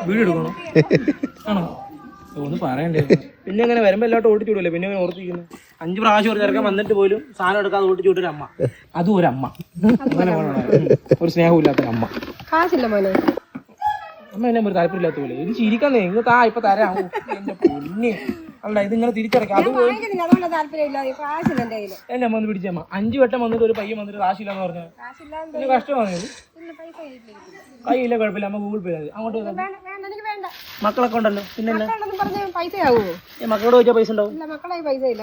Video എടുക്കണോ? ആണോ? ഒന്നും പറയണ്ടേ. പിന്നെ അങ്ങനെ വരുമ്പോ എല്ലാവരും ഓടിച്ചുവിടല്ലേ. പിന്നെ ഓർത്തിരിക്കുന്നു 5 പ്രാവശ്യം ഒരു ചെറുക്കൻ വന്നിട്ട് പോലും സാധനം എടുക്കാതെ ഓടിച്ചുവിട്ടൊരു അമ്മ. അതും ഒരു അമ്മ. അങ്ങനെ ഒരു സ്നേഹമില്ലാത്തൊരു അമ്മ. കാശില്ല മോനെ. അമ്മ എന്നെ ഒരു താല്പര്യമില്ലാത്ത പോലെ. ഇത് ചിരിക്കുന്നേ. ഇങ്ങ് താ ഇപ്പൊ തരാം. എന്റെ പൊന്നെ. അല്ല ഇത് ഇങ്ങനെ തിരിച്ചടക്കാം. അത് എന്നെ അമ്മ ഒന്ന് പിടിച്ചമ്മ. 5 വട്ടം വന്നിട്ട് ഒരു പയ്യൻ വന്നിട്ട് കാശില്ലാന്ന് പറഞ്ഞാൽ പിന്നെ കഷ്ടമാണ്. കയ്യില്ല കുഴപ്പമില്ല. അമ്മ ഗൂഗിൾ പേ അങ്ങോട്ട് മക്കളൊക്കെ ഉണ്ടല്ലോ. പിന്നെ മക്കളോട് ചോദിച്ചാൽ പൈസ ഉണ്ടാവും. മക്കളെ പൈസ ഇല്ല.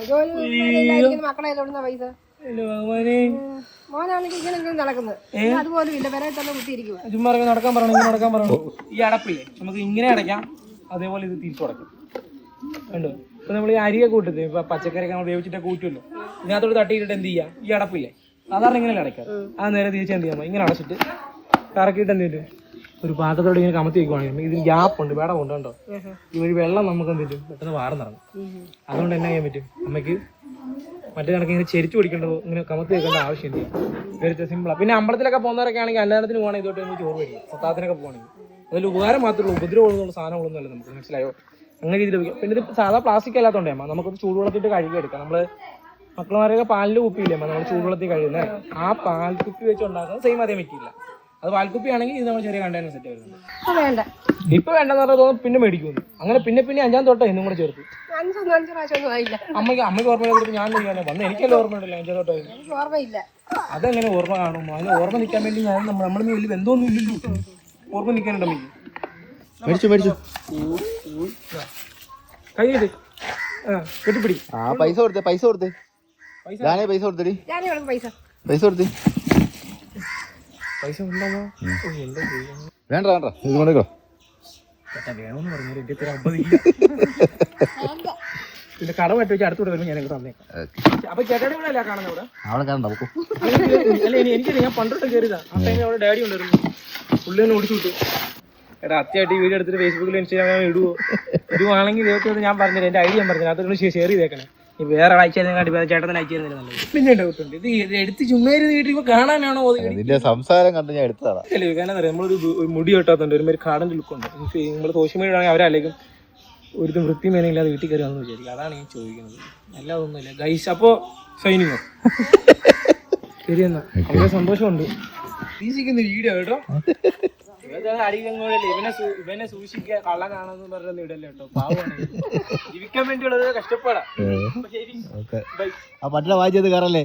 മക്കളെ പൈസ മോനാണെങ്കിൽ ഇങ്ങനെ നടക്കുന്നത്. അതുപോലും ഇല്ല. വരെ തന്നെ കുത്തിയിരിക്കുക. ചുമ്മാ നടക്കാൻ പറഞ്ഞു. ഇങ്ങനെ നടക്കാൻ പറഞ്ഞു. ഈ അടപ്പില്ലേ നമുക്ക് ഇങ്ങനെ അടയ്ക്കാം. അതേപോലെ ഇത് തിരിച്ചു അടയ്ക്കും. കണ്ടോ? ഇപ്പൊ നമ്മൾ ഈ അരിയൊക്കെ കൂട്ടത് ഇപ്പൊ പച്ചക്കറിയൊക്കെ നമ്മൾ വേവിച്ചിട്ടൊക്കെ കൂട്ടുമല്ലോ. ഇതിനകത്തോട് തട്ടിയിട്ട് എന്ത് ചെയ്യാം? ഈ അടപ്പില്ലേ സാധാരണ ഇങ്ങനെ അടയ്ക്കാം. അത് നേരെ തിരിച്ച് എന്ത് ചെയ്യാം? ഇങ്ങനെ അടച്ചിട്ട് കറക്കിയിട്ട് എന്ത് ചെയ്യും? ഒരു പാത്രത്തോട് ഇങ്ങനെ കമത്തി വെക്കുവാണെങ്കിൽ ഇതിന് ഗ്യാപ്പുണ്ട്, വേടമുണ്ട്. കണ്ടോ? ഈ വഴി വെള്ളം നമുക്ക് എന്ത് ചെയ്യും? പെട്ടെന്ന് വാർന്നിറങ്ങും. അതുകൊണ്ട് എന്നാ ചെയ്യാൻ പറ്റും? അമ്മയ്ക്ക് മറ്റേ കണക്ക് ഇങ്ങനെ ചെരിച്ചു പിടിക്കേണ്ടതോ ഇങ്ങനെ കമത്തി വെക്കേണ്ട ആവശ്യമില്ല. വെറുതെ സിമ്പിളാണ്. പിന്നെ അമ്പലത്തിലൊക്കെ പോകുന്നവരൊക്കെ ആണെങ്കിൽ അന്നേരത്തിന് പോകണമെങ്കിൽ ഇതോട്ട് നമുക്ക് ചോറ് മേടിക്കും. സത്താത്തിനൊക്കെ പോകണമെങ്കിൽ അതിൽ ഉപകാരം മാത്രമേ ഉള്ളൂ. ഉപദ്രവമുള്ള സാധനങ്ങളൊന്നും അല്ല. നമുക്ക് മനസ്സിലായോ? അങ്ങനെ രീതിയിൽ ഉപയോഗിക്കാം. പിന്നെ ഇത് സാധാ പ്ലാസ്റ്റിക് അല്ലാത്തതുകൊണ്ടേ അമ്മ നമുക്കൊരു ചൂടുവെള്ളത്തിട്ട് കഴുകിയെടുക്കാം. നമ്മള് മക്കളമാരെയൊക്കെ പാലിൻ്റെ കുപ്പിയില്ലേ നമ്മൾ ചൂടുവെള്ളത്തിൽ കഴുകുന്നത്, ആ പാൽക്കുപ്പി വെച്ച് ഉണ്ടാക്കുന്നത് സെയിം അതേ പറ്റില്ല. അത് പാൽക്കുപ്പി ആണെങ്കിൽ ഇത് നമ്മൾ ചെറിയ കണ്ടെയ്നർ സെറ്റ് വരുന്നുണ്ട്. ഇപ്പൊ വേണ്ടെന്ന് പറഞ്ഞാൽ തോന്നുന്നു പിന്നെ മേടിക്കുന്നു. അങ്ങനെ പിന്നെ 5-ാം തൊട്ടോ ഇന്നും കൂടെ ചേർത്ത് അമ്മയ്ക്ക് ഓർമ്മ കൊടുത്ത് ഞാൻ വന്ന് എനിക്കല്ലേ ഓർമ്മ ഉണ്ടല്ലോ 5-ാം തൊട്ടോ. അതെങ്ങനെ ഓർമ്മ കാണും? അതിന് ഓർമ്മ നിൽക്കാൻ വേണ്ടി ഞാൻ നമ്മളൊന്നും വലിയ ബന്ധമൊന്നും ഇല്ലല്ലോ. ഓർമ്മ നിൽക്കാനുണ്ട് അമ്മയ്ക്ക്. കൈയ്യത് കെട്ടിപ്പിടി. പൈസ കൊടുത്തേ പൈസ കൊടുത്തേ പൈസ കൊടുത്തടി പൈസ കൊടുത്തേ. പൈസ ഉണ്ടോ? വേണ്ട വേണ്ട ഇത് കൊണ്ടോ. വേണമെന്ന് പറഞ്ഞാൽ എന്റെ പേര് 50 പിന്നെ കടമായിട്ട് വെച്ച് അടുത്തോടെ വരുമ്പോൾ ഞാൻ തന്നേക്കാം. അപ്പൊ ചേട്ടയുടെ കൂടെ അല്ല കാണുന്നത് ഇവിടെ. അവിടെ കാണണ്ട. അല്ല എനിക്കറിയാം. ഞാൻ പണ്ടോട്ട് കയറിയതാ. ആ ടൈമിൽ അവിടെ ഡാഡി ഉണ്ടായിരുന്നു. പുള്ളി തന്നെ ഓടിച്ചു വിട്ടു. എടാ അത്യായിട്ട് ഈ വീഡിയോ എടുത്തിട്ട് ഫേസ്ബുക്കിൽ ഇൻസ്റ്റാഗ്രാമിൽ ഇടുവാണെങ്കിൽ ദൈവത്തോട് ഞാൻ പറഞ്ഞില്ല. എന്റെ ഐഡിയ ഞാൻ പറഞ്ഞു. അതൊന്ന് ഷെയർ ചെയ്തേക്കണേ. ഈ വേറെ അയച്ചു ചേട്ടൻ അയച്ചു തരുന്നില്ല നല്ലത്. പിന്നെ ഡൗട്ടുണ്ട്. ഇത് എടുത്ത് ചുമ്മാരി വീട്ടിൽ കാണാനാണോ? സംസാരം കണ്ട് ഞാൻ എടുത്തതാണ്. കാരണം നമ്മളൊരു മുടി കെട്ടാത്തുണ്ട്. ഒരുമാതിരി കാടന്റെ ലുക്കുണ്ട്. നമ്മൾ സോഷ്യൽ മീഡിയ ആണെങ്കിൽ അവരല്ലെങ്കിൽ ഒരു വൃത്തി മേനയില്ലാതെ വീട്ടിൽ കയറി വന്നു വിചാരിക്കും. അതാണ് ഞാൻ ചോദിക്കുന്നത്. അല്ലാതൊന്നുമില്ല ഗൈസ്. അപ്പോ സൈനിങ്ങോ ശരി എന്നാ. വളരെ സന്തോഷമുണ്ട്. വീശിക്കുന്ന വീഡിയോ കേട്ടോ. ഇവനെ സൂക്ഷിക്കുക. കള്ളനാണെന്ന് പറഞ്ഞ ഇടല്ലോ കേട്ടോ. പാവമാണ്. ജീവിക്കാൻ വേണ്ടിയുള്ളത് കഷ്ടപ്പാടാ. പട്ടിനെ വായിച്ചത് കയറല്ലേ.